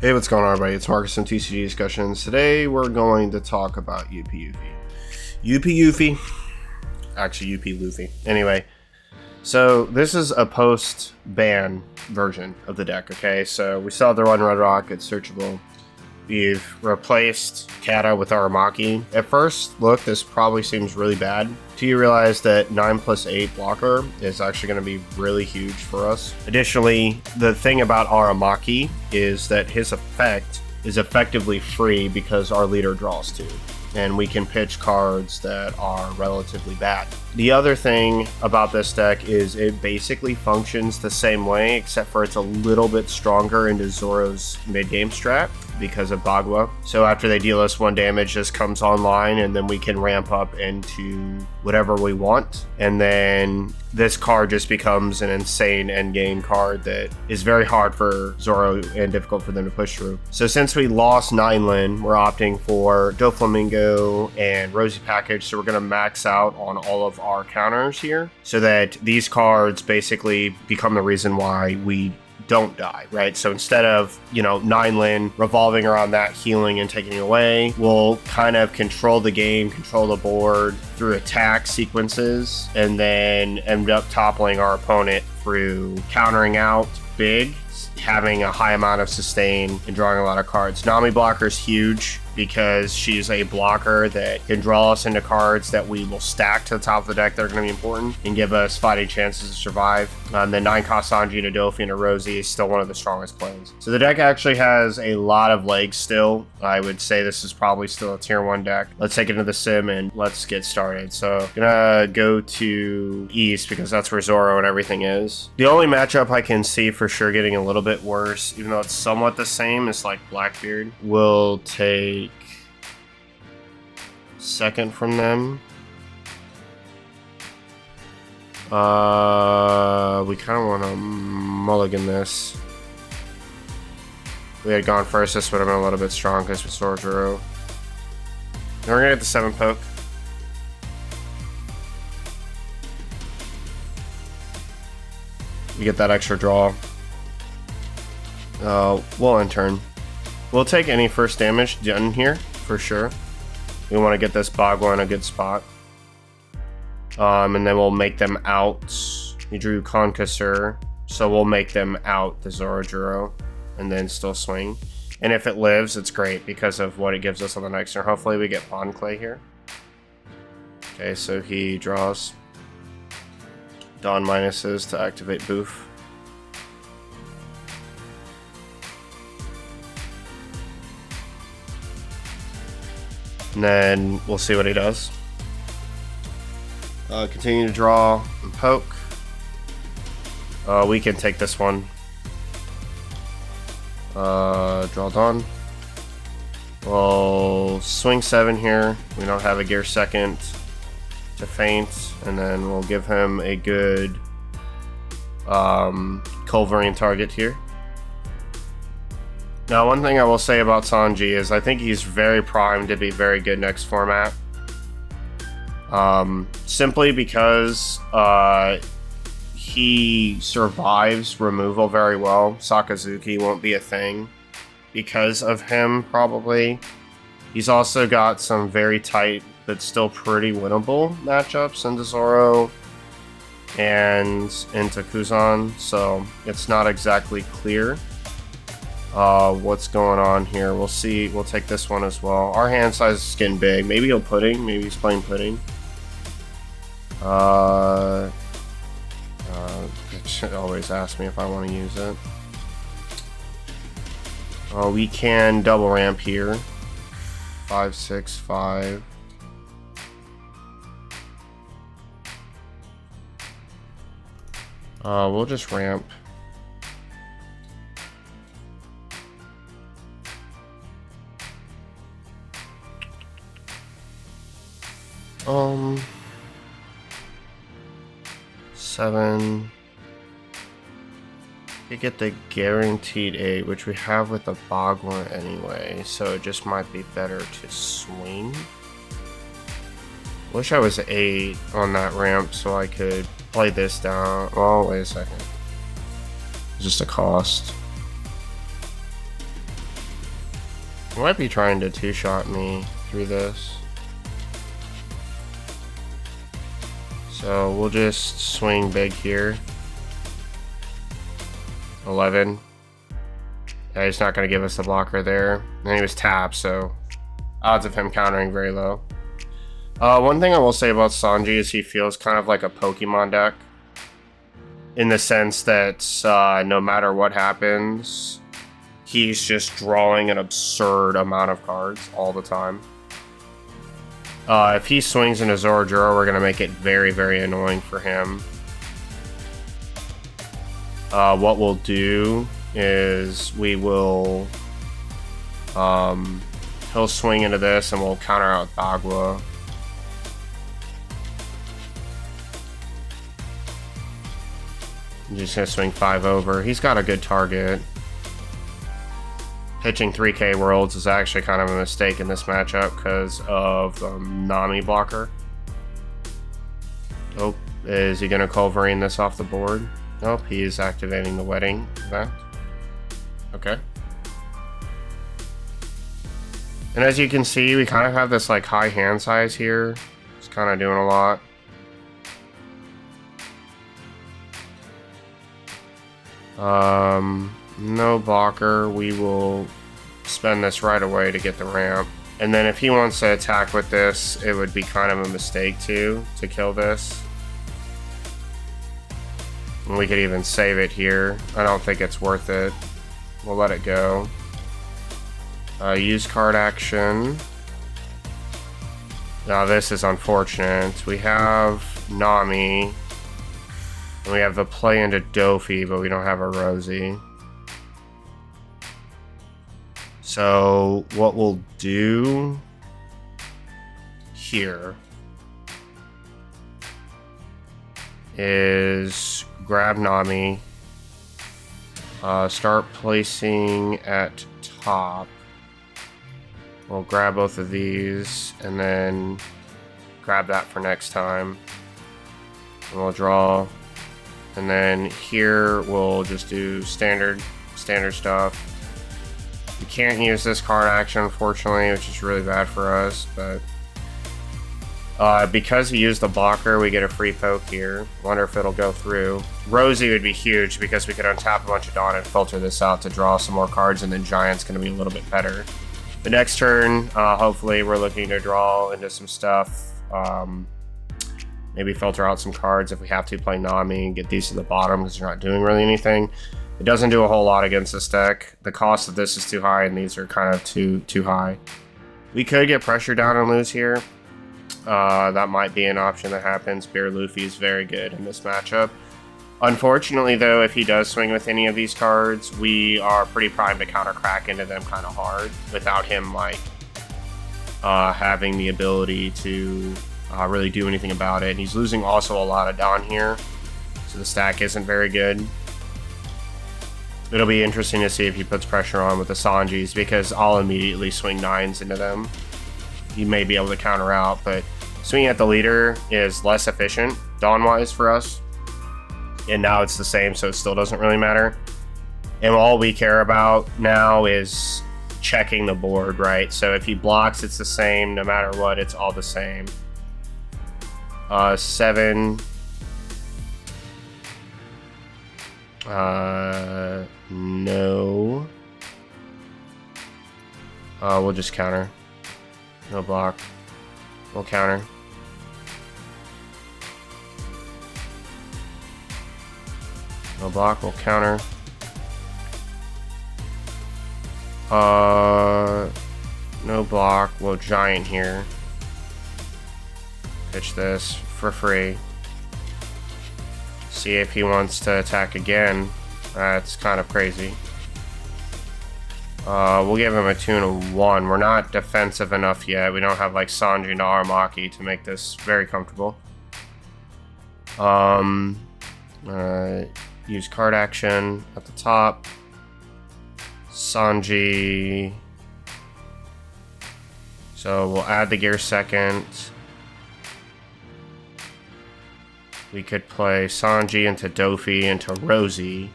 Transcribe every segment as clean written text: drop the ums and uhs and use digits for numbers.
Hey, what's going on, everybody? It's Marcus from TCG Discussions. Today, we're going to talk about UP Luffy. Actually, UP Luffy. Anyway, so this is a post-ban version of the deck, okay? So we still have the Run Red Rock, it's searchable. We've replaced Kata with Aramaki. At first look, this probably seems really bad, till you realize that 9+8 blocker is actually going to be really huge for us. Additionally, the thing about Aramaki is that his effect is effectively free because our leader draws 2, and we can pitch cards that are relatively bad. The other thing about this deck is it basically functions the same way, except for it's a little bit stronger into Zoro's mid-game strat because of Bagua. So after they deal us 1 damage, this comes online, and then we can ramp up into whatever we want. And then this card just becomes an insane endgame card that is very hard for Zoro and difficult for them to push through. So since we lost Ninelin, we're opting for Doflamingo and Rosie Package, so we're going to max out on all of our counters here so that these cards basically become the reason why we don't die, right? So instead of, Ninelin revolving around that healing and taking it away, we'll kind of control the game, control the board through attack sequences, and then end up toppling our opponent through countering out big, having a high amount of sustain, and drawing a lot of cards. Nami blocker is huge because she's a blocker that can draw us into cards that we will stack to the top of the deck that are going to be important and give us fighting chances to survive. The 9-cost Sanji, and a Dofi, and a Rosie is still one of the strongest plays. So the deck actually has a lot of legs still. I would say this is probably still a tier 1 deck. Let's take it into the sim and let's get started. So gonna go to East because that's where Zoro and everything is. The only matchup I can see for sure getting a little bit worse, even though it's somewhat the same, is like Blackbeard. We'll take second from them. We kind of want to mulligan this. If we had gone first, this would have been a little bit strong because we saw Zoro. Then we're gonna get the 7 poke. We get that extra draw. We'll end turn. We'll take any first damage done here for sure. We want to get this Bagua in a good spot. And then we'll make them out. He drew Conquistor, so we'll make them out the Zorojuro and then still swing. And if it lives, it's great because of what it gives us on the next turn. Hopefully we get Pond Clay here. Okay, so he draws Dawn minuses to activate Boof. And then we'll see what he does. Continue to draw and poke. We can take this one. Draw Dawn. We'll swing 7 here. We don't have a gear second to feint. And then we'll give him a good Culverine target here. Now, one thing I will say about Sanji is I think he's very primed to be very good next format. Simply because he survives removal very well. Sakazuki won't be a thing because of him, probably. He's also got some very tight but still pretty winnable matchups into Zoro and into Kuzan, so it's not exactly clear what's going on here. We'll see. We'll take this one as well. Our hand size is getting big. Maybe he'll pudding. Maybe he's playing pudding. Should always ask me if I want to use it. We can double ramp here. 5, 6, 5. We'll just ramp. Seven. You get the guaranteed 8, which we have with the Bagua anyway, so it just might be better to swing. Wish I was 8 on that ramp so I could play this down. Oh, wait a second. It's just a cost. He might be trying to two-shot me through this. So we'll just swing big here. 11. Yeah, he's not going to give us the blocker there. And he was tapped, so odds of him countering very low. One thing I will say about Sanji is he feels kind of like a Pokemon deck. In the sense that no matter what happens, he's just drawing an absurd amount of cards all the time. If he swings into Zoro, we're going to make it very, very annoying for him. What we'll do is we will... he'll swing into this and we'll counter out Agua. I'm just going to swing 5 over. He's got a good target. Pitching 3K Worlds is actually kind of a mistake in this matchup because of the Nami blocker. Oh, is he going to Culverine this off the board? Nope, he's activating the wedding event. Okay. And as you can see, we kind of have this like high hand size here. It's kind of doing a lot. No blocker. We will spend this right away to get the ramp. And then if he wants to attack with this, it would be kind of a mistake to kill this. And we could even save it here. I don't think it's worth it. We'll let it go. Use card action. Now this is unfortunate. We have Nami. And we have the play into Dofi, but we don't have a Rosie. So what we'll do here is grab Nami, start placing at top. We'll grab both of these and then grab that for next time. And we'll draw. And then here we'll just do standard stuff. We can't use this card action, unfortunately, which is really bad for us, but because he used the blocker, we get a free poke here. Wonder if it'll go through. Rosie would be huge because we could untap a bunch of Dawn and filter this out to draw some more cards, and then Giant's going to be a little bit better. The next turn, hopefully we're looking to draw into some stuff. Maybe filter out some cards if we have to play Nami and get these to the bottom because they're not doing really anything. It doesn't do a whole lot against this deck. The cost of this is too high and these are kind of too high. We could get pressure down and lose here. That might be an option that happens. Bear Luffy is very good in this matchup. Unfortunately though, if he does swing with any of these cards, we are pretty primed to counter crack into them kind of hard without him like having the ability to really do anything about it. And he's losing also a lot of Dawn here, so the stack isn't very good. It'll be interesting to see if he puts pressure on with the Sanjis, because I'll immediately swing 9s into them. He may be able to counter out, but swinging at the leader is less efficient Dawn-wise for us. And now it's the same, so it still doesn't really matter. And all we care about now is checking the board, right? So if he blocks, it's the same. No matter what, it's all the same. 7. No. We'll just counter. No block. We'll counter. No block, we'll counter. No block, we'll Giant here. Pitch this for free. See if he wants to attack again. That's kind of crazy. We'll give him a tune of 1. We're not defensive enough yet. We don't have like Sanji and Aramaki to make this very comfortable. Use card action at the top. Sanji. So we'll add the gear second. We could play Sanji into Dofi into Rosie.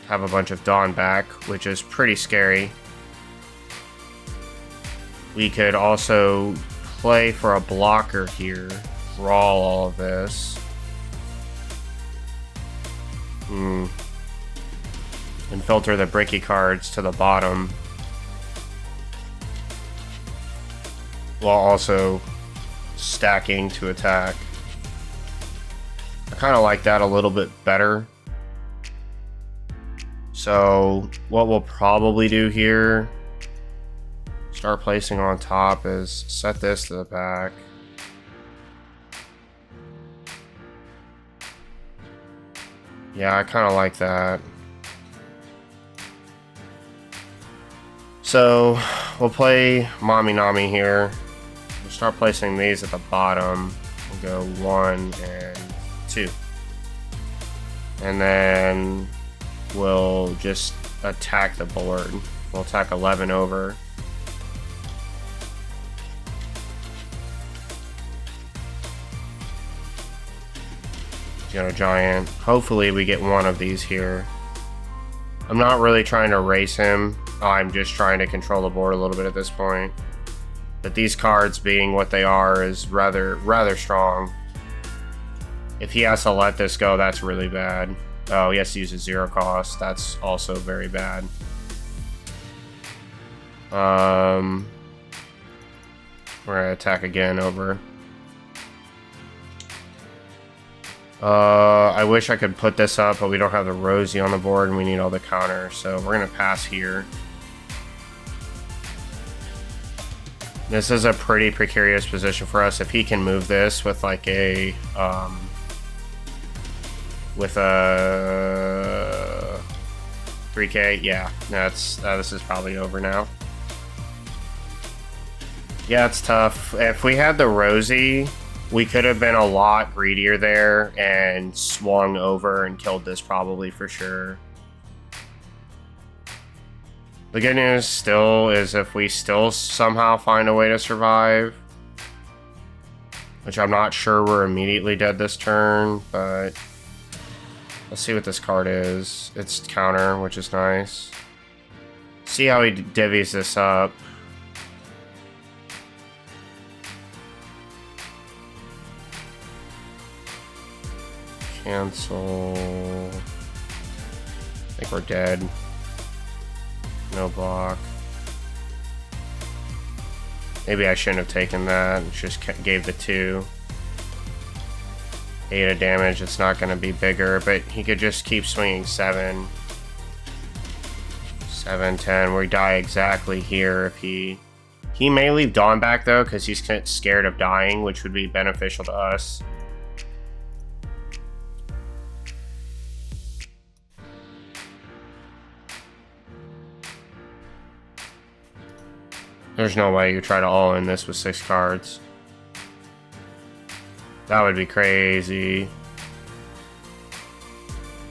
Have a bunch of Dawn back, which is pretty scary. We could also play for a blocker here. Draw all of this. And filter the bricky cards to the bottom. While also stacking to attack. I kind of like that a little bit better. So what we'll probably do here, start placing on top, is set this to the back. Yeah, I kind of like that. So we'll play Mami Nami here. We'll start placing these at the bottom. We'll go 1 and 2. And then we'll just attack the board. We'll attack 11 over. Got a giant. Hopefully we get one of these here. I'm not really trying to race him. I'm just trying to control the board a little bit at this point. But these cards being what they are is rather strong. If he has to let this go, that's really bad. Oh, he has to use a 0 cost. That's also very bad. We're gonna attack again over. I wish I could put this up, but we don't have the Rosie on the board and we need all the counters, so we're gonna pass here. This is a pretty precarious position for us. If he can move this with like a with a 3K, yeah, this is probably over now. Yeah, it's tough. If we had the Rosie, we could have been a lot greedier there and swung over and killed this probably for sure. The good news still is if we still somehow find a way to survive, which I'm not sure we're immediately dead this turn, but let's see what this card is. It's counter, which is nice. See how he divvies this up. Cancel. I think we're dead. No block. Maybe I shouldn't have taken that. Just gave the 2. 8 of damage. It's not going to be bigger, but he could just keep swinging 7. 7, 10. We die exactly here if he may leave Dawn back though, because he's scared of dying, which would be beneficial to us. There's no way you try to all-in this with 6 cards. That would be crazy.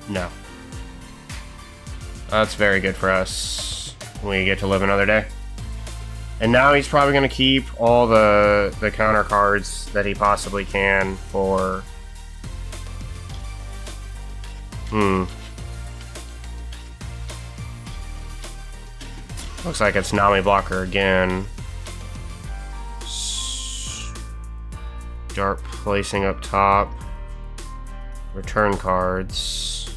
No. That's very good for us. We get to live another day. And now he's probably going to keep all the counter cards that he possibly can for... Looks like it's Nami blocker again. Start placing up top. Return cards.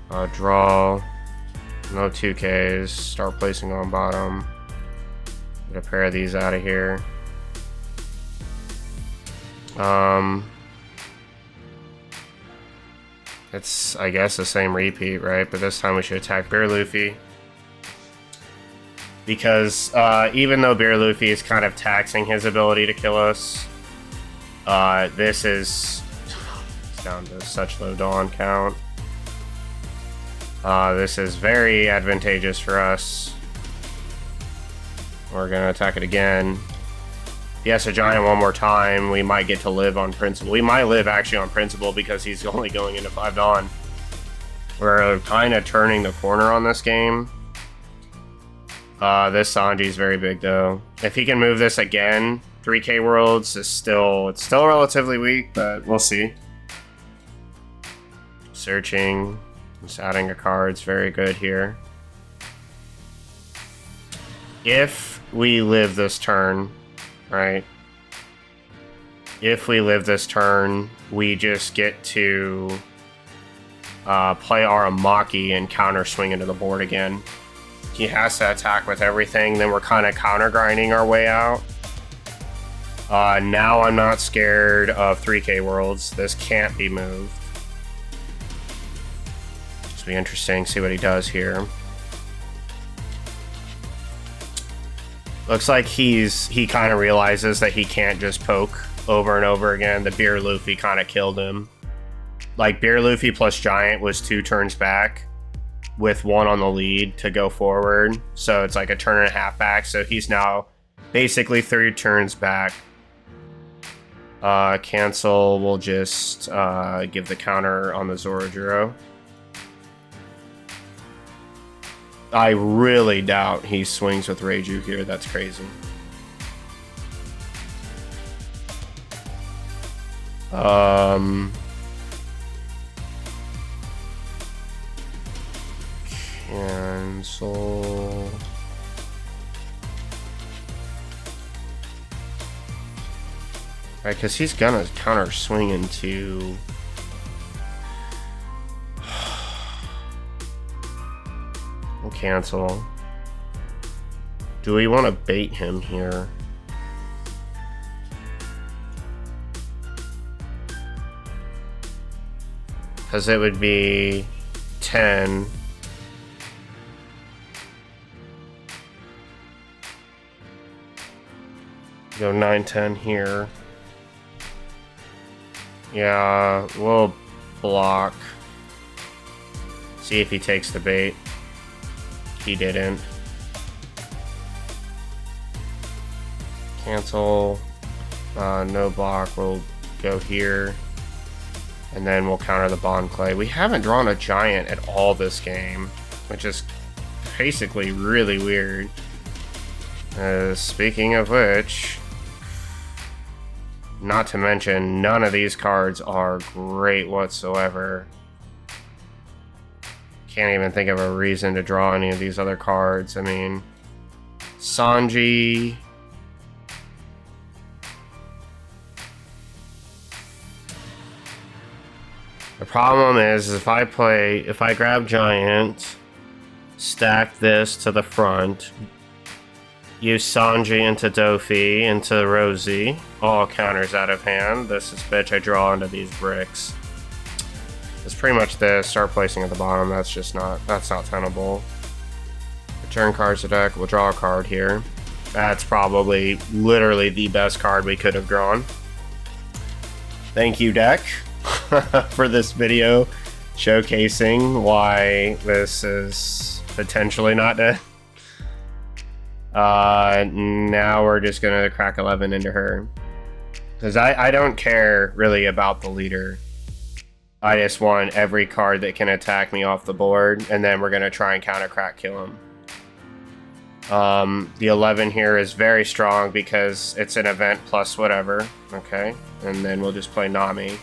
Draw. No 2Ks. Start placing on bottom. Get a pair of these out of here. It's, I guess, the same repeat, right? But this time we should attack Bear Luffy. Because even though Bear Luffy is kind of taxing his ability to kill us, this is down to such low Dawn count. This is very advantageous for us. We're going to attack it again. If he has a giant one more time, we might get to live on principle. We might live actually on principle because he's only going into 5 Dawn. We're kind of turning the corner on this game. This Sanji is very big though. If he can move this again, 3K Worlds is still relatively weak, but we'll see. Searching, just adding a card is very good here. if we live this turn, right? If we live this turn, we just get to play Aramaki and counter swing into the board again. He has to attack with everything, then we're kind of counter grinding our way out. Now I'm not scared of 3K Worlds. This can't be moved. It's be interesting, see what he does here. Looks like he kind of realizes that he can't just poke over and over again. The Beer Luffy kind of killed him. Like, Beer Luffy plus Giant was 2 turns back with 1 on the lead to go forward. So it's like a turn and a half back. So he's now basically 3 turns back. Cancel will just give the counter on the Zorojiro. I really doubt he swings with Reiju here. That's crazy. Cancel. Right, because he's gonna counter swing into. We'll cancel. Do we want to bait him here? Because it would be 10. Go 9, 10 here. Yeah, we'll block. See if he takes the bait. He didn't. Cancel. No block. We'll go here. And then we'll counter the Bond Clay. We haven't drawn a Giant at all this game, which is basically really weird. Speaking of which, not to mention, none of these cards are great whatsoever. Can't even think of a reason to draw any of these other cards. I mean, Sanji. The problem is if I grab Giant, stack this to the front, use Sanji into Dofi, into Rosie, all counters out of hand. This is bitch I draw into these bricks. It's pretty much this. Start placing at the bottom. That's not tenable. Return cards to deck. We'll draw a card here. That's probably literally the best card we could have drawn. Thank you, deck, for this video showcasing why this is potentially not dead. Now we're just gonna crack 11 into her. Because I don't care really about the leader. I just want every card that can attack me off the board, and then we're gonna try and counter crack kill him. The 11 here is very strong because it's an event plus whatever, okay? And then we'll just play Nami.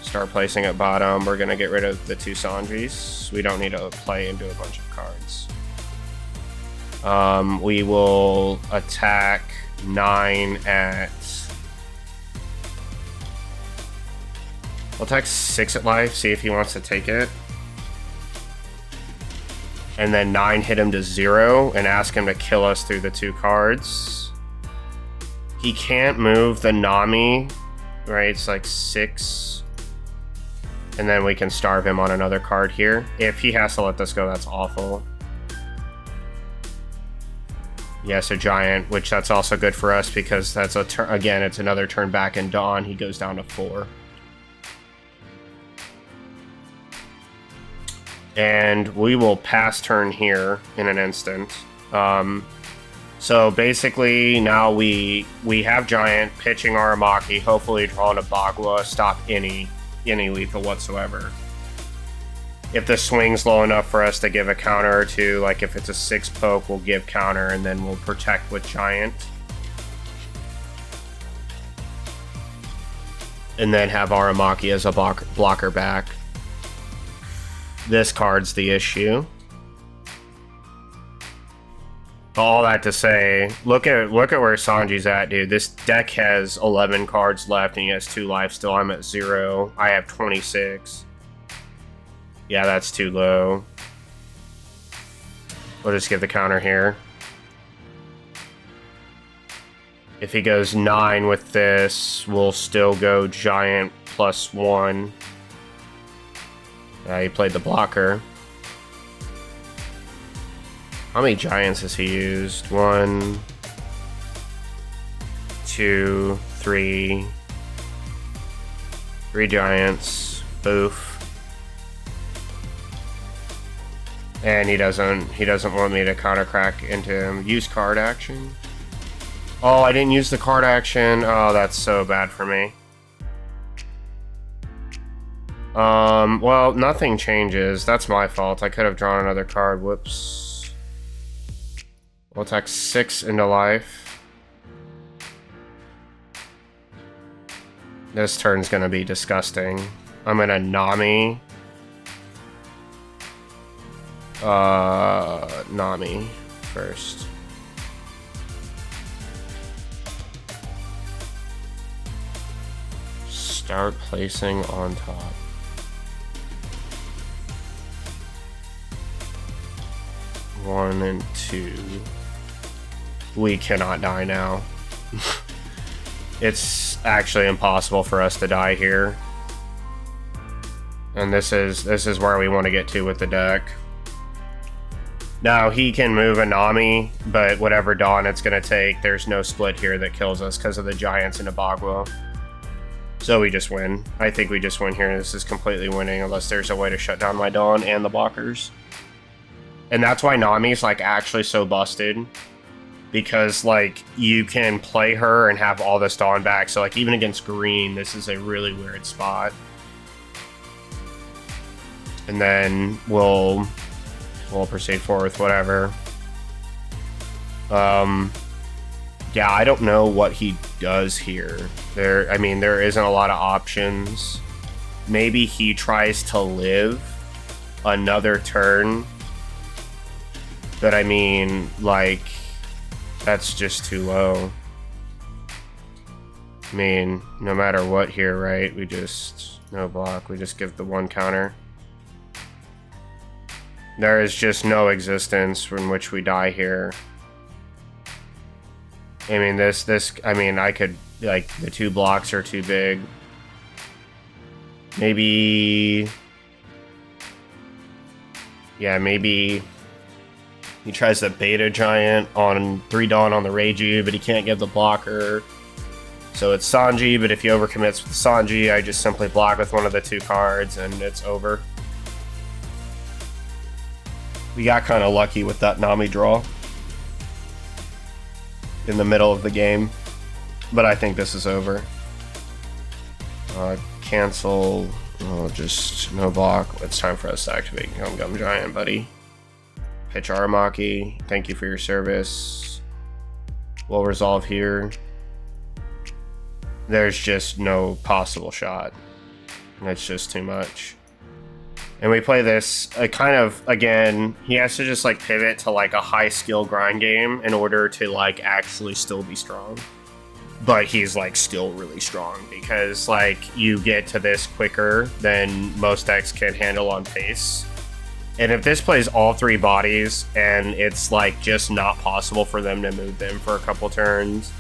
Start placing at bottom. We're gonna get rid of the 2 Sanjis. We don't need to play into a bunch of cards. We will attack 9 at... We'll attack 6 at life, see if he wants to take it. And then 9 hit him to 0 and ask him to kill us through the 2 cards. He can't move the Nami, right? It's like 6. And then we can starve him on another card here. If he has to let this go, that's awful. Yeah, so Giant, which that's also good for us because that's a turn. Again, it's another turn back in Dawn. He goes down to 4. And we will pass turn here in an instant. So basically now we have Giant pitching Aramaki, hopefully drawing a Bagua, stop any lethal whatsoever. If the swing's low enough for us to give a counter or 2, like if it's a 6 poke, we'll give counter and then we'll protect with Giant. And then have Aramaki as a blocker back. This card's the issue. All that to say, look at where Sanji's at, dude. This deck has 11 cards left, and he has 2 life still. I'm at 0. I have 26. Yeah, that's too low. We'll just give the counter here. If he goes 9 with this, we'll still go giant +1. He played the blocker. How many giants has he used? 1, 2, 3. 3 giants. Boof. And he doesn't want me to counter crack into him. Use card action. Oh, I didn't use the card action. Oh, that's so bad for me. Well, nothing changes. That's my fault. I could have drawn another card. Whoops. We'll attack 6 into life. This turn's gonna be disgusting. I'm gonna Nami. Nami first. Start placing on top. One and 2. We cannot die now. It's actually impossible for us to die here. And this is where we want to get to with the deck. Now, he can move a Nami, but whatever Dawn it's going to take, there's no split here that kills us because of the Giants and Ibagua. So we just win. I think we just win here. This is completely winning unless there's a way to shut down my Dawn and the blockers. And that's why Nami's, like, actually so busted. Because, like, you can play her and have all this Dawn back. So, like, even against green, this is a really weird spot. And then we'll proceed forward with whatever. Yeah, I don't know what he does here. I mean, there isn't a lot of options. Maybe he tries to live another turn. But I mean, like, that's just too low. I mean, no matter what here, right? We just, no block. We just give the 1 counter. There is just no existence in which we die here. I mean, I mean, I could, like, the 2 blocks are too big. Maybe, yeah, maybe he tries the Beta Giant on 3 Dawn on the Reiju, but he can't get the blocker. So it's Sanji, but if he overcommits with Sanji, I just simply block with one of the 2 cards, and it's over. We got kind of lucky with that Nami draw in the middle of the game, but I think this is over. Cancel. Oh, just no block. It's time for us to activate Gum Giant, buddy. Pitch Aramaki. Thank you for your service. We'll resolve here. There's just no possible shot. It's just too much. And we play this kind of, again, he has to just, like, pivot to, like, a high skill grind game in order to, like, actually still be strong. But he's, like, still really strong because, like, you get to this quicker than most decks can handle on pace. And if this plays all 3 bodies and it's, like, just not possible for them to move them for a couple turns,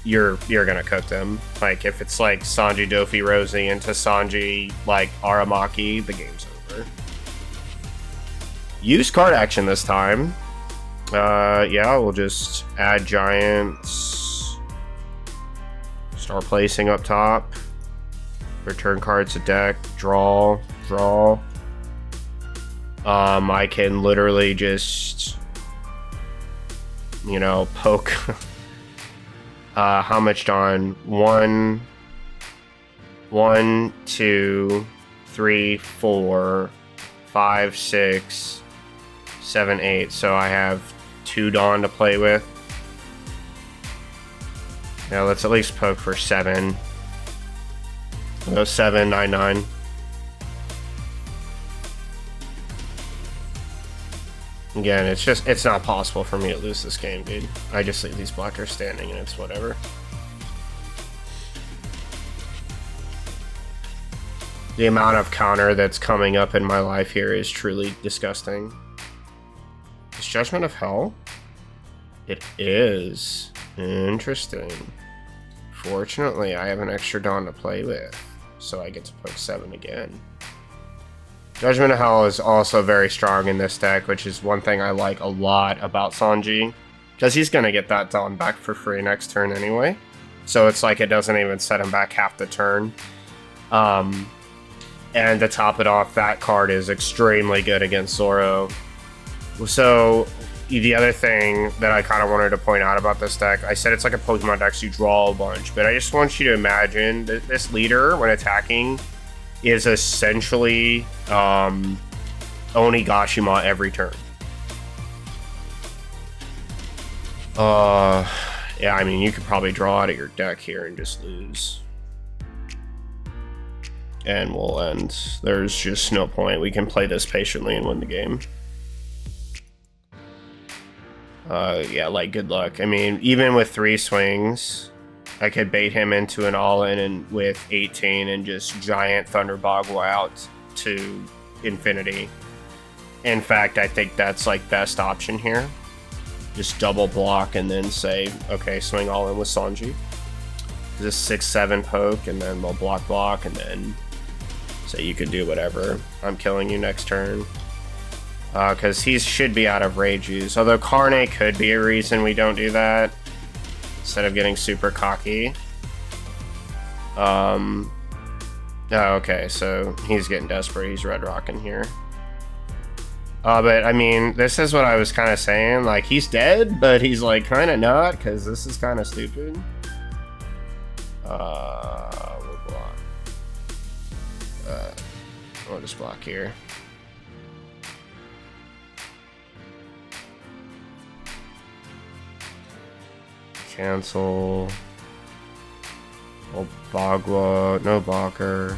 you're gonna cook them. Like, if it's, like, Sanji Dofi Rosie into Sanji, like, Aramaki, the game's over. Use card action this time. Yeah, we'll just add giants. Start placing up top. Return cards to deck. Draw. I can literally just, you know, poke. How much Dawn? 1, 2, 3, 4, 5, 6, 7, 8. So I have 2 Dawn to play with. Now let's at least poke for 7. Go 7, 9, 9. Again, it's not possible for me to lose this game, dude. I just leave these blockers standing and it's whatever. The amount of counter that's coming up in my life here is truly disgusting. Is Judgment of Hell? It is. Interesting. Fortunately, I have an extra Dawn to play with, so I get to poke 7 again. Judgment of Hell is also very strong in this deck, which is one thing I like a lot about Sanji, because he's going to get that Dawn back for free next turn anyway. So it's like it doesn't even set him back half the turn. And to top it off, that card is extremely good against Zoro. So the other thing that I kind of wanted to point out about this deck, I said it's like a Pokemon deck, so you draw a bunch, but I just want you to imagine that this leader, when attacking, is essentially Onigashima every turn. Yeah, I mean, you could probably draw out of your deck here and just lose. And we'll end. There's just no point. We can play this patiently and win the game. Yeah, like, good luck. I mean, even with 3 swings, I could bait him into an all-in and with 18 and just giant Thunder Bagua out to infinity. In fact, I think that's like best option here. Just double block and then say, okay, swing all in with Sanji. Just 6-7 poke and then we'll block and then say you can do whatever. I'm killing you next turn. Because he should be out of rage use. Although Carne could be a reason we don't do that. Instead of getting super cocky. Oh, okay, so he's getting desperate. He's red rocking here. But I mean, this is what I was kind of saying. Like, he's dead, but he's like kind of not, because this is kind of stupid. We'll block. We'll just block here. Cancel. Oh, Bagua, no blocker.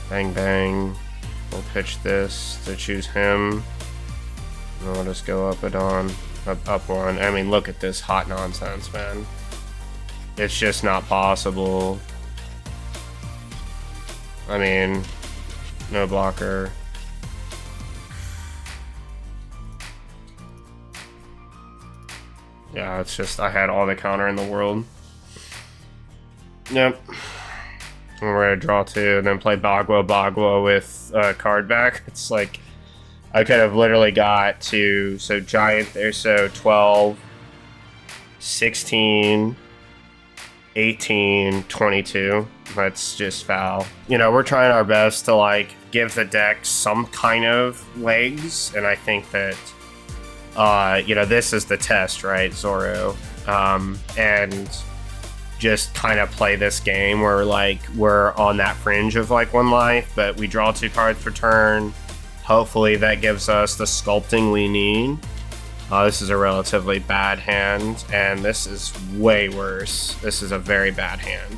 Bang bang. We'll pitch this to choose him. And we'll just go up a Dawn. Up 1. I mean, look at this hot nonsense, man. It's just not possible. I mean, no blocker. Yeah, it's just, I had all the counter in the world. Yep. And we're gonna draw 2 and then play Bagua with card back. It's like, I could have literally got to, so giant there, so 12, 16, 18, 22. That's just foul. You know, we're trying our best to like give the deck some kind of legs, and I think that you know, this is the test, right, Zoro? And just kind of play this game where, like, we're on that fringe of, like, 1 life, but we draw 2 cards per turn. Hopefully that gives us the sculpting we need. This is a relatively bad hand, and this is way worse. This is a very bad hand.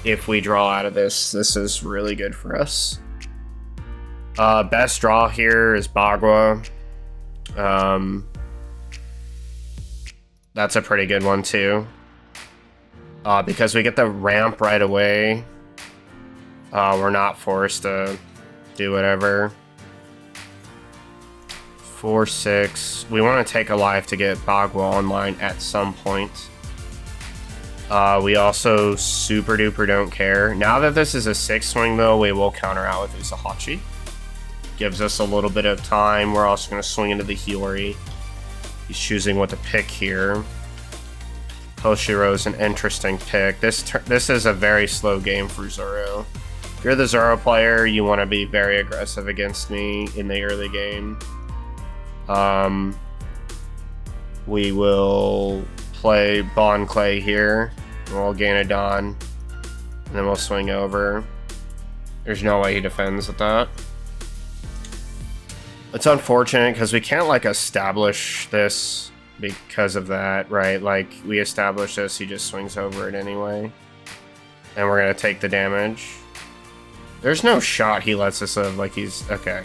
If we draw out of this, this is really good for us. Best draw here is Bagua. That's a pretty good one too, because we get the ramp right away. We're not forced to do whatever. 4-6. We want to take a life to get Bagua online at some point. We also super duper don't care. Now that this is a 6 swing though, we will counter out with Usahachi. Gives us a little bit of time. We're also going to swing into the Hiyori. He's choosing what to pick here. Hoshiro's an interesting pick. This is a very slow game for Zoro. If you're the Zoro player, you want to be very aggressive against me in the early game. We will play Bon Clay here. We'll gain a Dawn. And then we'll swing over. There's no way he defends with that. It's unfortunate because we can't like establish this because of that, right? Like we establish this, he just swings over it anyway. And we're gonna take the damage. There's no shot he lets us live. Like he's okay.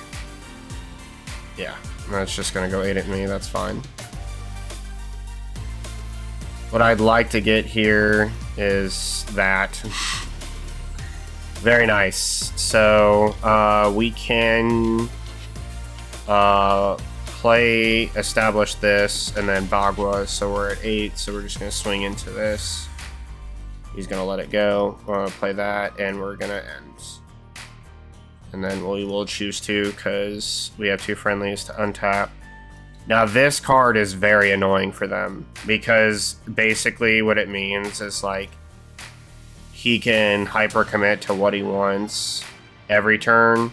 Yeah, that's just gonna go 8 at me. That's fine. What I'd like to get here is that. Very nice. So we can establish this, and then Bagua. So we're at 8. So we're just gonna swing into this. He's gonna let it go. We're gonna play that, and we're gonna end. And then we will choose 2 because we have 2 friendlies to untap. Now this card is very annoying for them because basically what it means is like he can hyper commit to what he wants every turn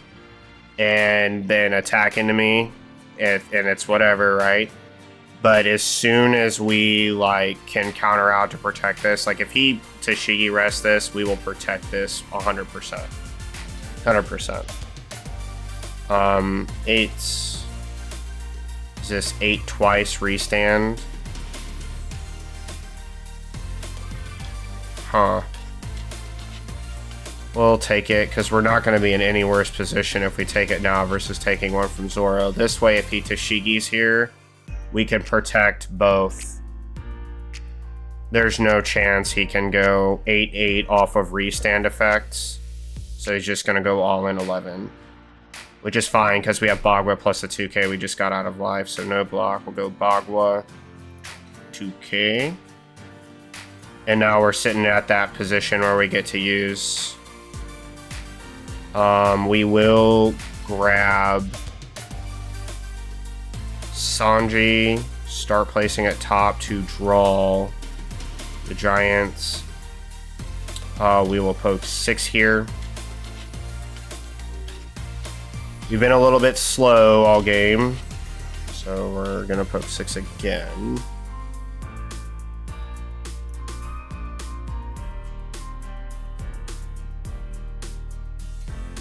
and then attack into me and it's whatever, right? But as soon as we like can counter out to protect this, like if he Tashigi rests this, we will protect this 100%. 100%. 8. Is this 8 twice restand? Huh. We'll take it, because we're not going to be in any worse position if we take it now versus taking one from Zoro. This way, if he Tashigi's here, we can protect both. There's no chance he can go 8-8 off of restand effects. So he's just going to go all in 11. Which is fine, because we have Bagua plus the 2k we just got out of life, so no block. We'll go Bagua, 2k. And now we're sitting at that position where we get to use... we will grab Sanji, start placing at top to draw the Giants. We will poke 6 here. We've been a little bit slow all game, so we're gonna poke 6 again.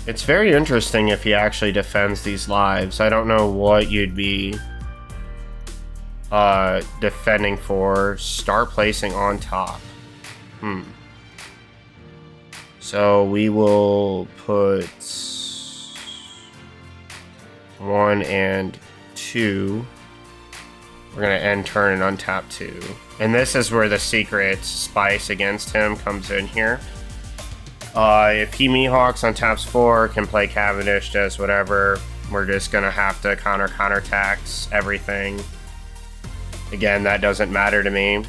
It's very interesting if he actually defends these lives. I don't know what you'd be defending for. Start placing on top. So we will put 1 and 2. We're gonna end turn and untap 2. And this is where the secret spice against him comes in here. If he Mihawks on taps 4, can play Cavendish, does whatever. We're just gonna have to counterattacks everything. Again, that doesn't matter to me.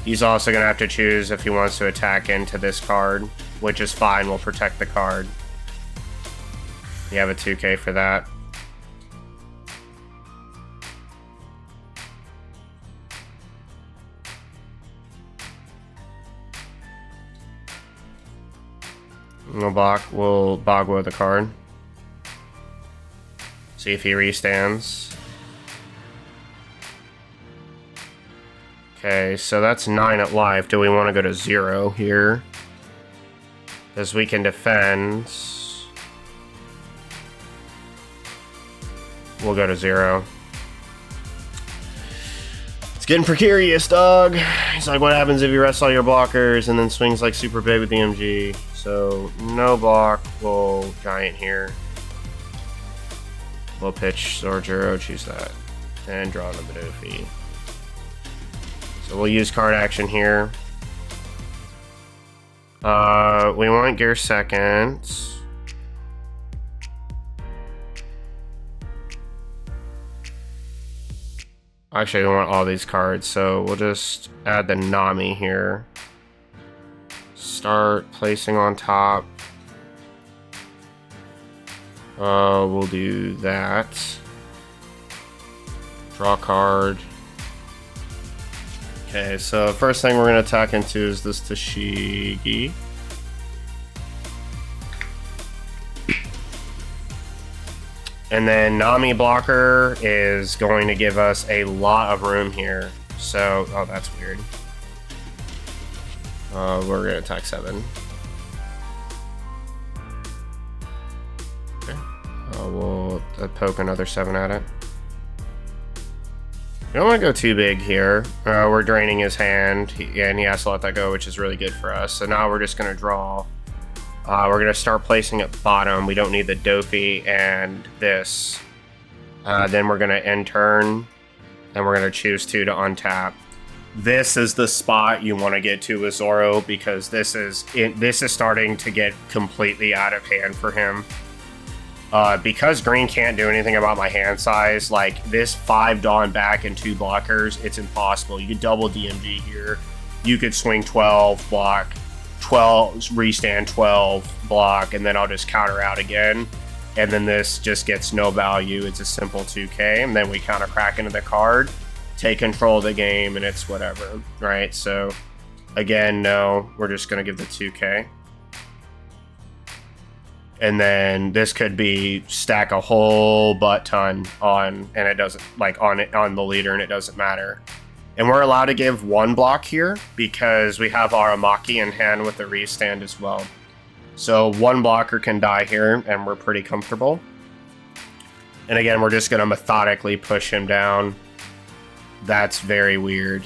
He's also gonna have to choose if he wants to attack into this card, which is fine, we'll protect the card. You have a 2k for that. No block, we'll Bagua the card. See if he restands. Okay, so that's 9 at life. Do we want to go to 0 here? Because we can defend. We'll go to 0. It's getting precarious, dog. He's like, what happens if you rest all your blockers and then swings like super big with the MG? So, no block. We'll Giant here. We'll pitch Zorjiro, choose that. And draw the Luffy. So we'll use card action here. We want Gear Second. Actually, we want all these cards, so we'll just add the Nami here. Start placing on top. We'll do that. Draw card. Okay, so first thing we're going to attack into is this Tashigi. And then Nami blocker is going to give us a lot of room here. So, oh, that's weird. We're going to attack 7. Okay. We'll poke another 7 at it. We don't want to go too big here. We're draining his hand, and he has to let that go, which is really good for us. So now we're just going to draw We're going to start placing at bottom. We don't need the Dofi and this. Then we're going to end turn, and we're going to choose 2 to untap. This is the spot you want to get to with Zoro, because this is starting to get completely out of hand for him. Because green can't do anything about my hand size, like this 5 Dawn back and 2 blockers, it's impossible. You could double DMG here. You could swing 12, block 12, restand 12, block, and then I'll just counter out again. And then this just gets no value. It's a simple 2K, and then we counter crack into the card, take control of the game, and it's whatever, right? So again, no, we're just gonna give the 2K. And then this could be stack a whole butt ton on, and it doesn't, like on the leader, and it doesn't matter. And we're allowed to give 1 block here because we have our Amaki in hand with the restand as well. So 1 blocker can die here, and we're pretty comfortable. And again, we're just gonna methodically push him down. That's very weird.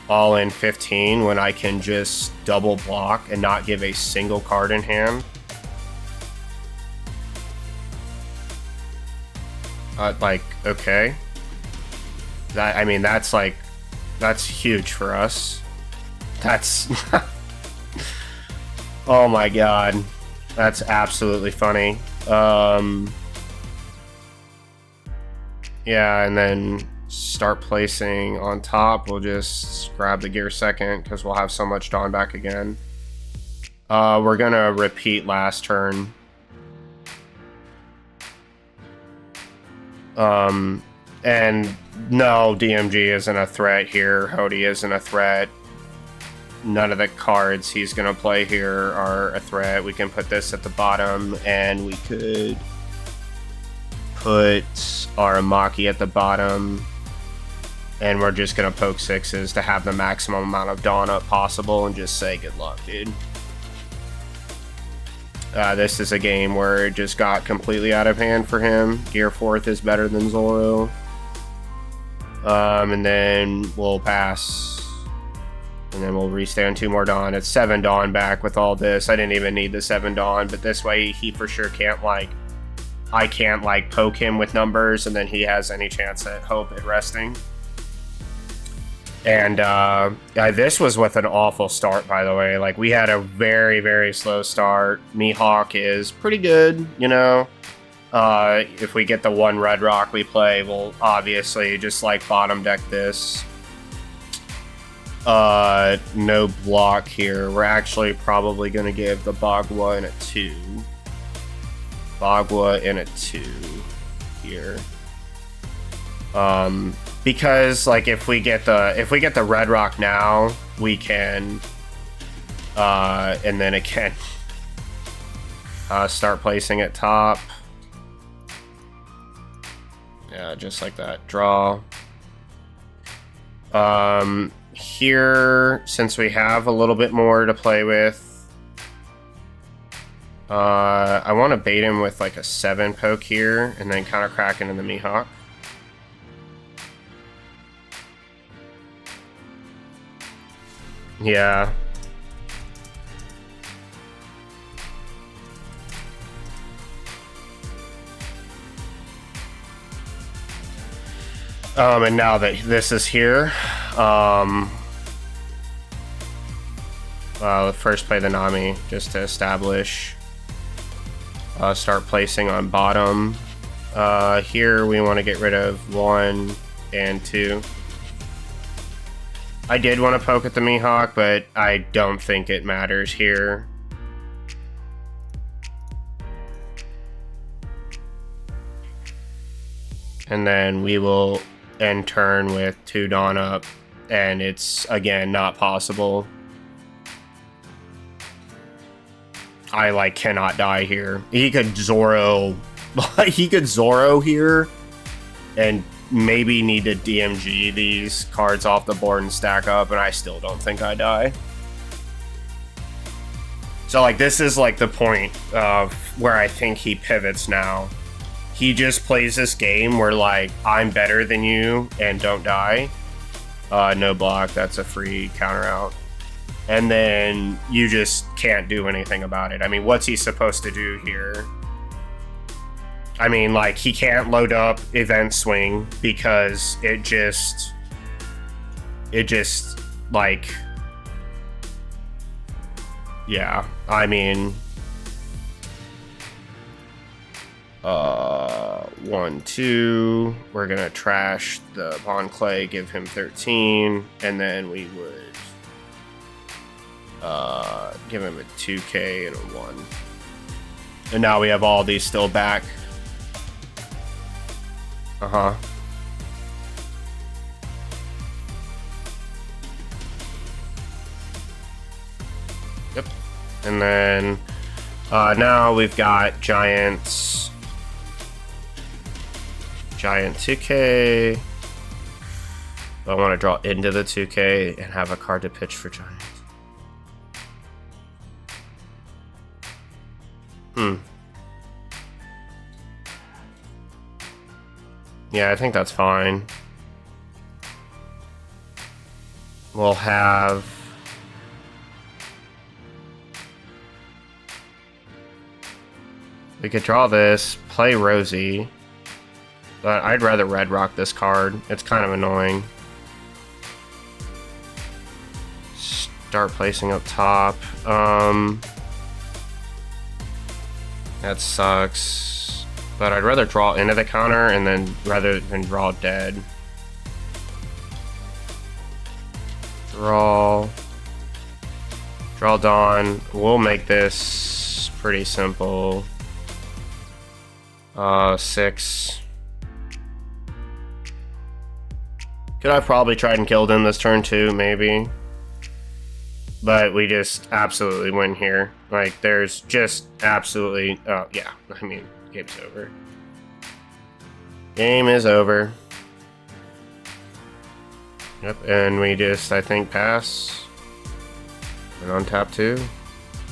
All in 15 when I can just double block and not give a single card in hand. Like, okay. I mean, that's huge for us. That's... oh my god. That's absolutely funny. Yeah, and then start placing on top. We'll just grab the gear second because we'll have so much Dawn back again. We're gonna repeat last turn. And no, DMG isn't a threat here. Hody isn't a threat. None of the cards he's gonna play here are a threat. We can put this at the bottom, and we could put our Amaki at the bottom, and we're just gonna poke 6s to have the maximum amount of Dawn up possible and just say good luck, dude. This is a game where it just got completely out of hand for him. Gear 4th is better than Zoro. And then we'll pass. And then we'll restand 2 more Dawn. It's 7 Dawn back with all this. I didn't even need the 7 Dawn, but this way he for sure can't, like... I can't, like, poke him with numbers, and then he has any chance at hope at resting. And this was with an awful start, by the way. Like, we had a very, very slow start. Mihawk is pretty good, you know. If we get the 1 red rock we play, we'll obviously just, like, bottom deck this. No block here. We're actually probably going to give the Bagua in a 2. Bagua in a 2 here. Because like if we get the red rock now, we can and then again start placing it top. Yeah, just like that. Draw. Here, since we have a little bit more to play with, I want to bait him with like a 7 poke here, and then kind of crack into the Mihawk. Yeah. And now that this is here, let's first play the Nami just to establish. Start placing on bottom. Here we want to get rid of 1 and 2. I did want to poke at the Mihawk, but I don't think it matters here. And then we will end turn with 2 Dawn up, and it's, again, not possible. I, like, cannot die here. He could Zoro... he could Zoro here, and maybe need to DMG these cards off the board and stack up, and I still don't think I die. So, like, this is, like, the point of where I think he pivots now. He just plays this game where, like, I'm better than you and don't die. No block, that's a free counter out. and then you just can't do anything about it. I mean, what's he supposed to do here? I mean, like, he can't load up event swing because it just, like, yeah, I mean, 1, 2, we're gonna trash the Bond Clay, give him 13, and then we would give him a 2K and a 1. And now we have all these still back. Yep. And then now we've got Giant 2K. I want to draw into the 2K and have a card to pitch for Giant. Yeah, I think that's fine. We'll have... We could draw this, play Rosie, but I'd rather red rock this card. It's kind of annoying. Start placing up top. That sucks. But I'd rather draw into the counter and then rather than draw dead. Draw Dawn. We'll make this pretty simple. 6. Could have probably tried and killed him this turn too, maybe. But we just absolutely win here. Like, there's just absolutely... Oh, yeah. I mean, game's over. Game is over. Yep, and we just, I think, pass. And on tap 2.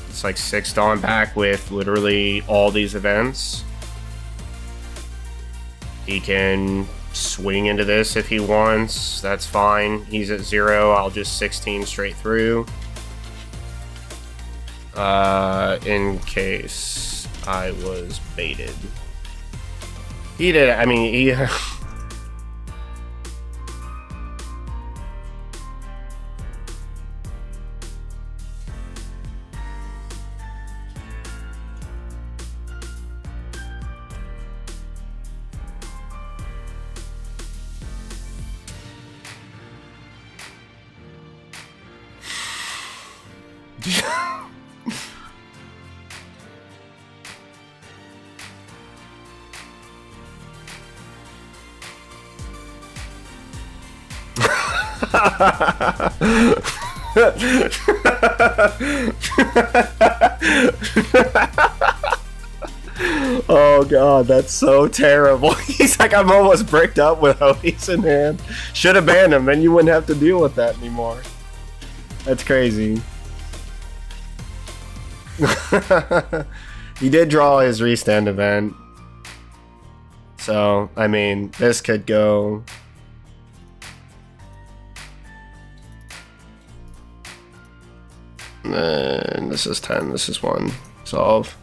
It's like 6 Dawn back with literally all these events. He can swing into this if he wants. That's fine. He's at 0. I'll just 16 straight through. In case I was baited. He did, I mean, he... Oh god, that's so terrible. He's like, I'm almost bricked up with Onepiece in hand. Should have banned him, then you wouldn't have to deal with that anymore. That's crazy. He did draw his restand event. So, I mean, this could go... And this is 10, this is 1. Solve.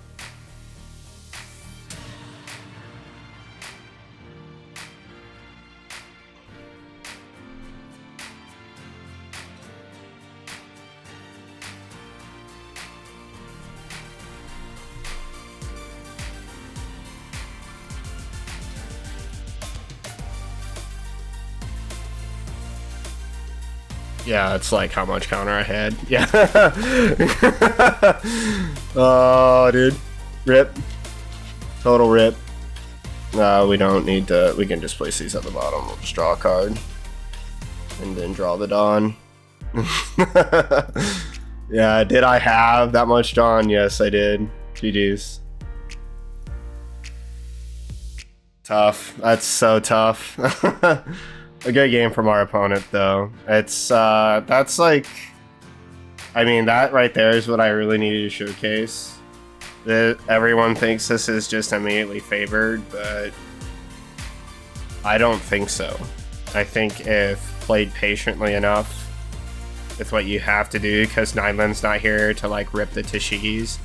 Yeah, it's like how much counter I had. Yeah. Oh, dude. Rip. Total rip. We don't need to... We can just place these at the bottom. We'll just draw a card. And then draw the Dawn. Yeah, did I have that much Dawn? Yes, I did. GG's. Tough. That's so tough. A good game from our opponent, though. It's, that's like... I mean, that right there is what I really needed to showcase. Everyone thinks this is just immediately favored, but... I don't think so. I think if played patiently enough, with what you have to do because Nineland's not here to like rip the Tashigis.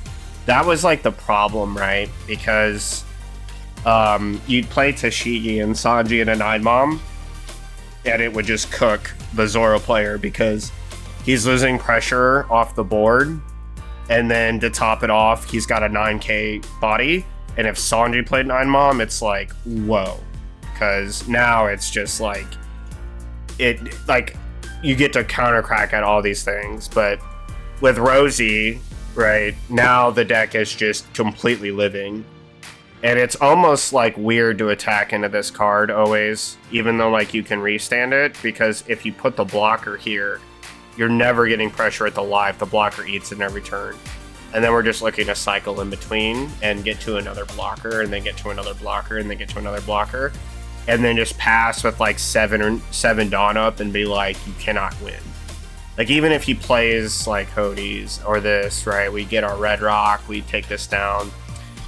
That was like the problem, right? Because you'd play Tashigi and Sanji and a 9-mom, and it would just cook the Zoro player because he's losing pressure off the board, and then to top it off, he's got a 9k body, and if Sanji played 9-mom, it's like, whoa. Because now it's just like, you get to counter crack at all these things, but with Rosie, right, now the deck is just completely living. And it's almost like weird to attack into this card always, even though like you can restand it, because if you put the blocker here, you're never getting pressure at the life. The blocker eats it in every turn. And then we're just looking to cycle in between and get to another blocker, and then get to another blocker, and then get to another blocker. And then just pass with like 7 Dawn up and be like, you cannot win. Like even if he plays like Hodes or this, right, we get our Red Rock, we take this down.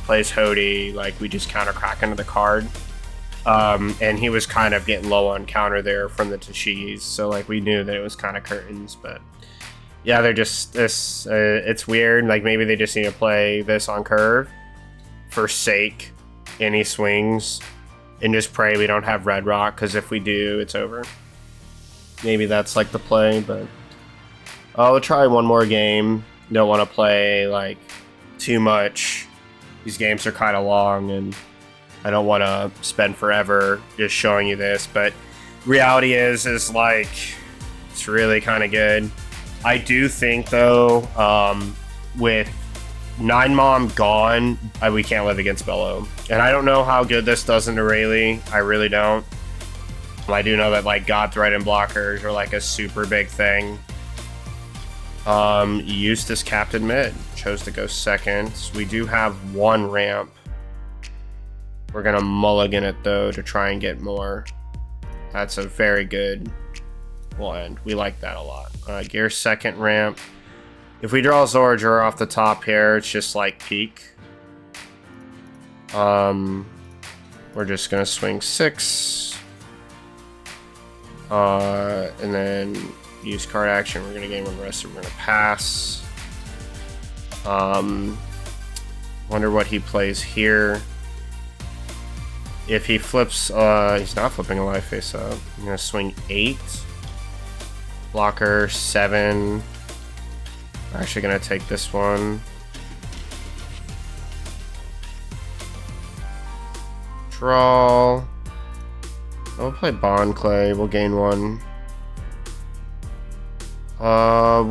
Plays Hody, like we just counter crack into the card, and he was kind of getting low on counter there from the Tashigis, so like we knew that it was kind of curtains. But yeah, they're just this. It's weird. Like maybe they just need to play this on curve for sake any swings, and just pray we don't have Red Rock, because if we do, it's over. Maybe that's like the play, but I'll try one more game. Don't want to play like too much. These games are kind of long, and I don't want to spend forever just showing you this, but reality is like, it's really kind of good. I do think, though, with 9-mom gone, we can't live against Bello. And I don't know how good this does into Rayleigh. I really don't. I do know that, like, God Threat and blockers are, like, a super big thing. Eustace Captain Mid chose to go second. We do have one ramp. We're gonna mulligan it though to try and get more. That's a very good blend. We like that a lot. Gear second ramp. If we draw Zorger off the top here, it's just like peak. We're just gonna swing 6. And then use card action. We're gonna gain one rest, and we're gonna pass. Wonder what he plays here. If he flips, he's not flipping a life face up. I'm gonna swing 8. Blocker 7. I'm actually gonna take this one. Draw. We'll play Bond Clay. We'll gain 1.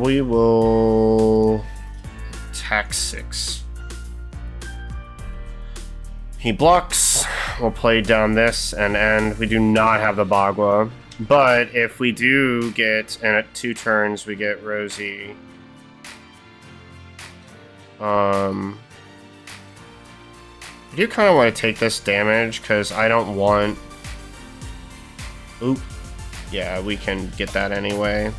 We will attack 6. He blocks. We'll play down this and end. We do not have the Bagua, but if we do get, and at 2 turns we get Rosie. I do kind of want to take this damage because I don't want. Oop. Yeah, we can get that anyway.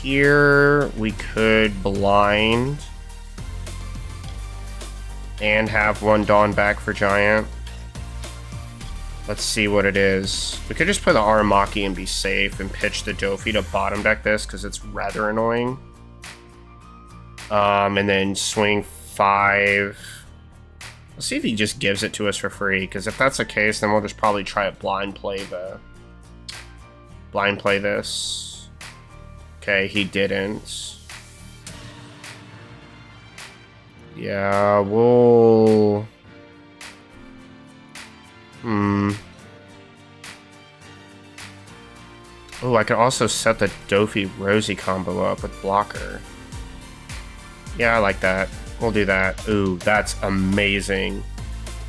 Here we could blind and have 1 Dawn back for Giant. Let's see what it is. We could just play the Aramaki and be safe and pitch the Dofi to bottom deck this because it's rather annoying. And then swing 5. Let's see if he just gives it to us for free, because if that's the case, then we'll just probably try to blind play this. Okay, he didn't. Yeah, we'll... Oh, I could also set the Dofi Rosie combo up with blocker. Yeah, I like that. We'll do that. Ooh, that's amazing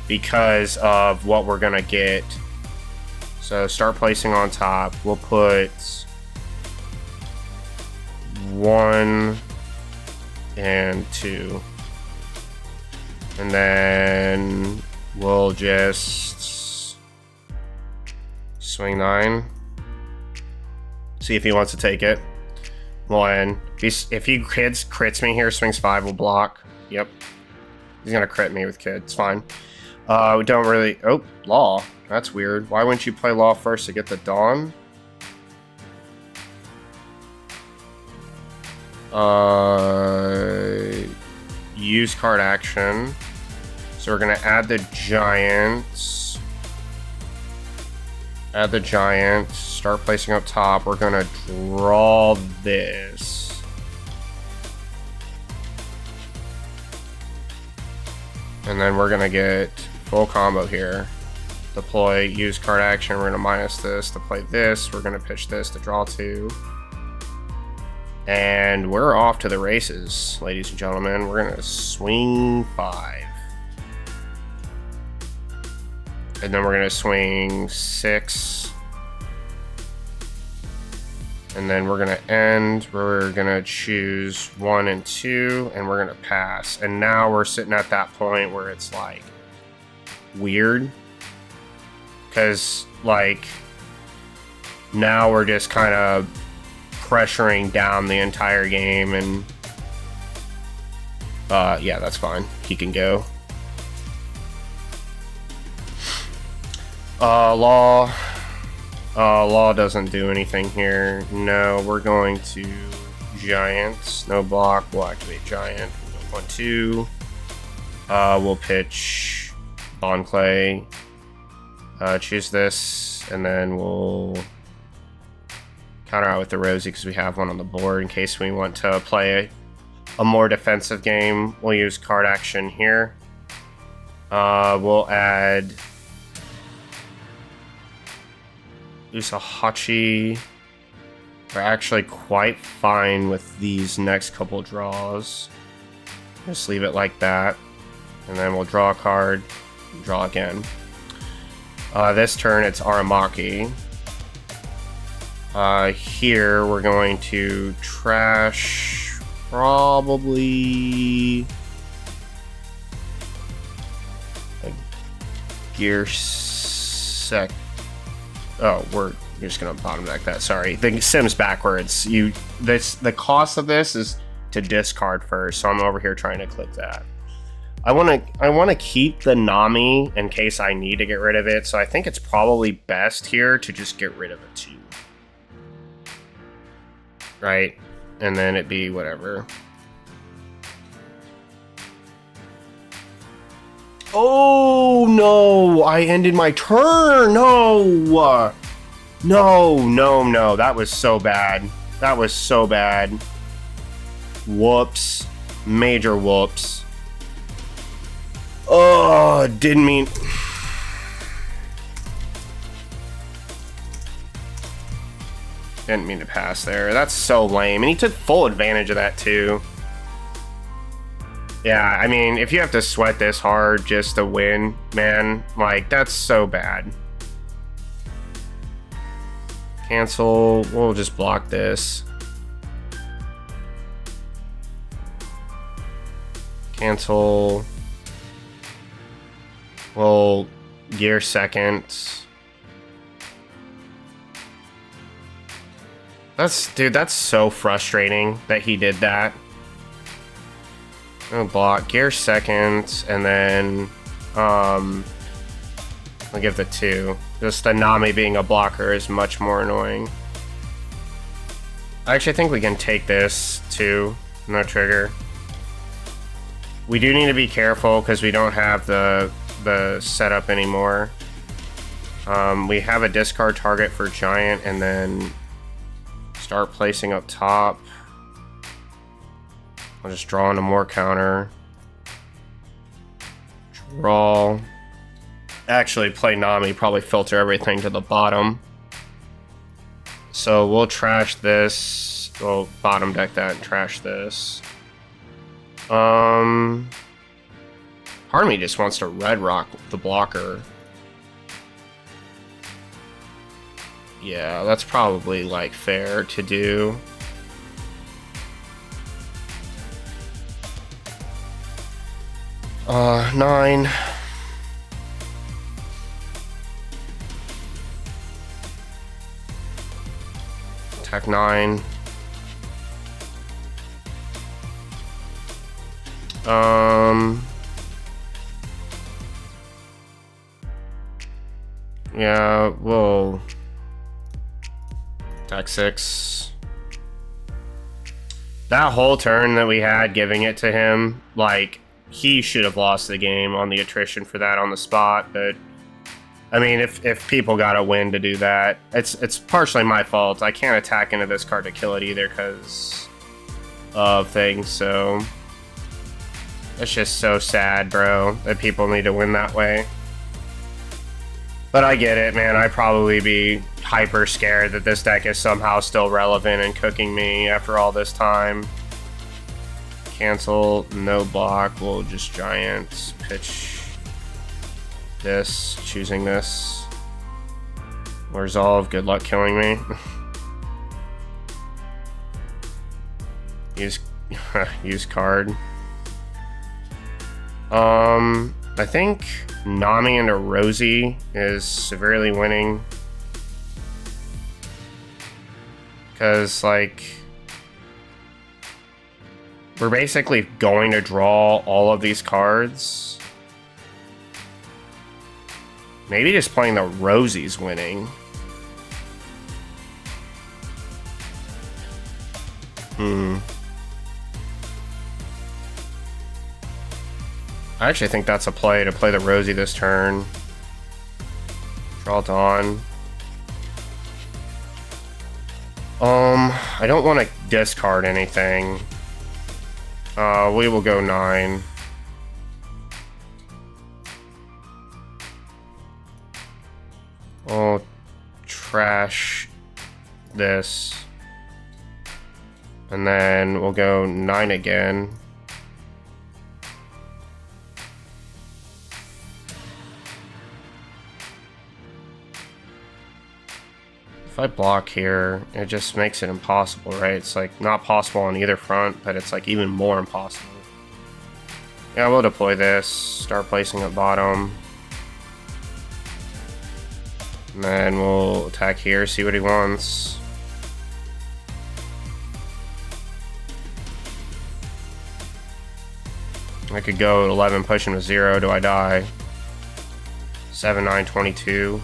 because of what we're gonna get. So start placing on top. We'll put 1 and 2. And then we'll just swing 9. See if he wants to take it. 1. If he crits me here, swings 5, we'll block. Yep. He's gonna crit me with kid. It's fine. We don't really... Oh, Law. That's weird. Why wouldn't you play Law first to get the Dawn? Use card action. So we're gonna add the Giants. Add the Giant. Start placing up top. We're gonna draw this. And then we're gonna get full combo here. Deploy, use card action. We're gonna minus this to play this. We're gonna pitch this to draw 2. And we're off to the races, ladies and gentlemen. We're gonna swing 5. And then we're gonna swing 6. And then we're gonna end. We're gonna choose 1 and 2, and we're gonna pass. And now we're sitting at that point where it's like weird. Because like now we're just kind of pressuring down the entire game, and yeah, that's fine. He can go. Law doesn't do anything here. No, we're going to Giants. No block. We'll activate Giant. 1, 2. We'll pitch Bond Clay. Choose this, and then we'll counter out with the Rosie because we have one on the board in case we want to play a more defensive game. We'll use card action here. We'll add Usahachi. We're actually quite fine with these next couple draws. Just leave it like that. And then we'll draw a card, draw again. This turn it's Aramaki. Here we're going to trash probably a gear sec. Oh, we're just gonna bottom deck that. Sorry, the Sims backwards. The cost of this is to discard first, so I'm over here trying to click that. I want to keep the Nami in case I need to get rid of it, so I think it's probably best here to just get rid of it too. Right? And then it be whatever. Oh no! I ended my turn! No! No. That was so bad. That was so bad. Whoops. Major whoops. Oh, didn't mean... Didn't mean to pass there. That's so lame. And he took full advantage of that too. Yeah, I mean, if you have to sweat this hard just to win, man, like, that's so bad. Cancel. We'll just block this. Cancel. We'll gear second. Dude, that's so frustrating that he did that. I'll block, gear second, and then I'll give the 2. Just the Nami being a blocker is much more annoying. I actually think we can take this too. No trigger. We do need to be careful because we don't have the setup anymore. We have a discard target for Giant, and then start placing up top. I'll just draw into more counter. Draw. Actually, play Nami, probably filter everything to the bottom. So we'll trash this. We'll bottom deck that and trash this. Part of me just wants to red rock the blocker. Yeah, that's probably like fair to do. Nine. Attack 9. Yeah, we'll attack 6. That whole turn that we had giving it to him, like, he should have lost the game on the attrition for that on the spot, but I mean, if people got a win to do that, it's partially my fault. I can't attack into this card to kill it either because of things, so it's just so sad, bro, that people need to win that way. But I get it, man. I'd probably be hyper scared that this deck is somehow still relevant and cooking me after all this time. Cancel, no block, we'll just giant pitch this, choosing this. Resolve, good luck killing me. Use card. I think Nami into Rosie is severely winning. Because, like, we're basically going to draw all of these cards. Maybe just playing the Rosie's winning. I actually think that's a play to play the Rosie this turn. Draw Dawn. I don't want to discard anything. We will go 9. I'll trash this. And then we'll go 9 again. If I block here, it just makes it impossible, right? It's like not possible on either front, but it's like even more impossible. Yeah, we'll deploy this, start placing at bottom. And then we'll attack here, see what he wants. I could go at 11, push him to 0. Do I die? 7, 9, 22.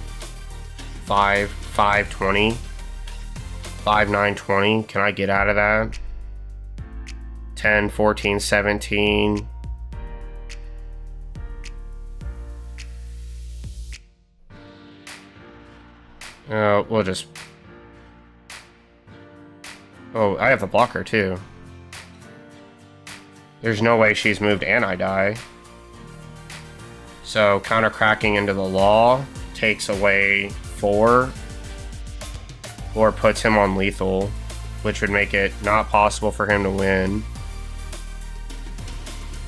5, 5, 20. 5, 9, 20. Can I get out of that? 10, 14, 17. We'll just... Oh, I have the blocker too. There's no way she's moved and I die. So counter cracking into the law takes away 4 or puts him on lethal, which would make it not possible for him to win.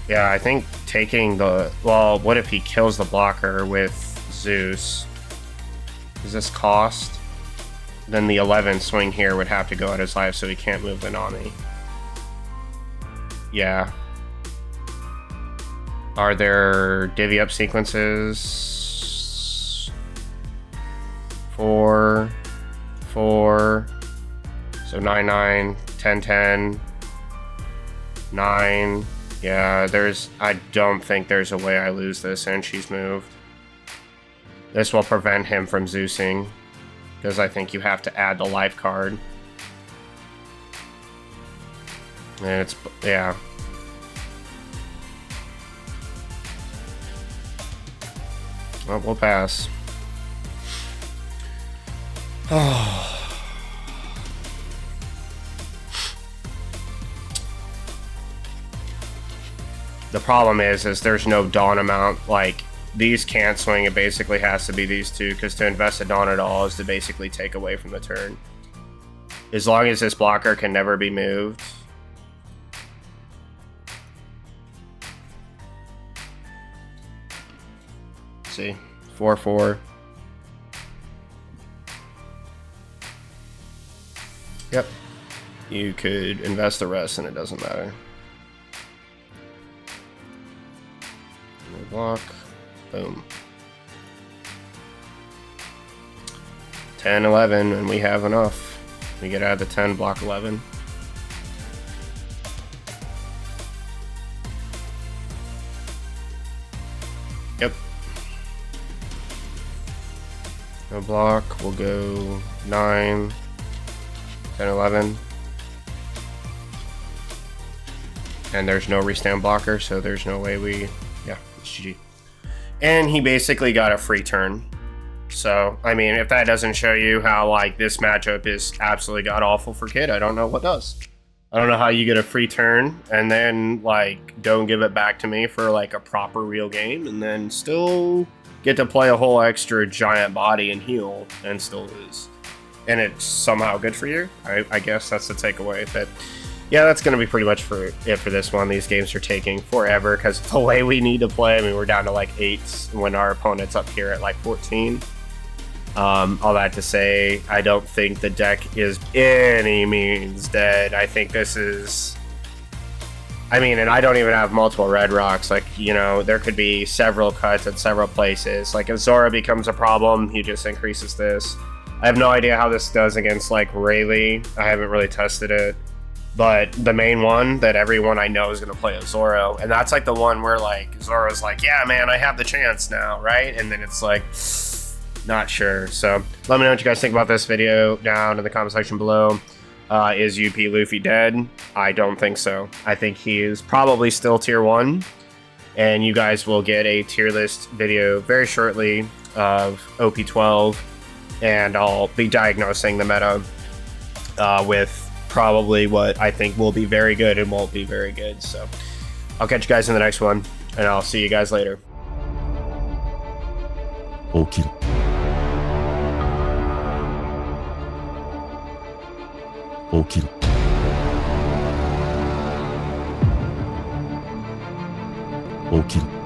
Yeah, I think taking the... Well, what if he kills the blocker with Zeus? Does this cost? Then the 11 swing here would have to go at his life, so he can't move the Nami. Yeah. Are there divvy up sequences? 4, 4. So 9, 9, 10, 10, 9. Yeah, I don't think there's a way I lose this and she's moved. This will prevent him from Zeusing, because I think you have to add the life card. And it's, yeah. Well, we'll pass. The problem is there's no Dawn amount, like, these can't swing, it basically has to be these two, because to invest a Dawn at all is to basically take away from the turn. As long as this blocker can never be moved. Let's see, 4, 4. Yep. You could invest the rest and it doesn't matter. No block. Boom. 10, 11, and we have enough. We get out of the 10, block 11. Yep. No block. We'll go 9, 10, 11. And there's no restand blocker, so there's no way we... Yeah, it's GG. And he basically got a free turn. So, I mean, if that doesn't show you how, like, this matchup is absolutely god-awful for Kid, I don't know what does. I don't know how you get a free turn and then, like, don't give it back to me for, like, a proper real game and then still get to play a whole extra giant body and heal and still lose. And it's somehow good for you. I guess that's the takeaway. But, yeah, that's going to be pretty much for it for this one. These games are taking forever because the way we need to play, I mean, we're down to, like, 8 when our opponent's up here at, like, 14. All that to say, I don't think the deck is any means dead. I think this is... I mean, and I don't even have multiple red rocks. Like, you know, there could be several cuts at several places. Like, if Zora becomes a problem, he just increases this. I have no idea how this does against, like, Rayleigh. I haven't really tested it. But the main one that everyone I know is going to play is Zoro. And that's, like, the one where, like, Zoro's like, yeah, man, I have the chance now, right? And then it's like... Not sure. So let me know what you guys think about this video down in the comment section below. Is UP Luffy dead? I don't think so. I think he is probably still tier 1. And you guys will get a tier list video very shortly of OP12. And I'll be diagnosing the meta with probably what I think will be very good and won't be very good. So I'll catch you guys in the next one. And I'll see you guys later. 起きろ。起きろ。起きろ。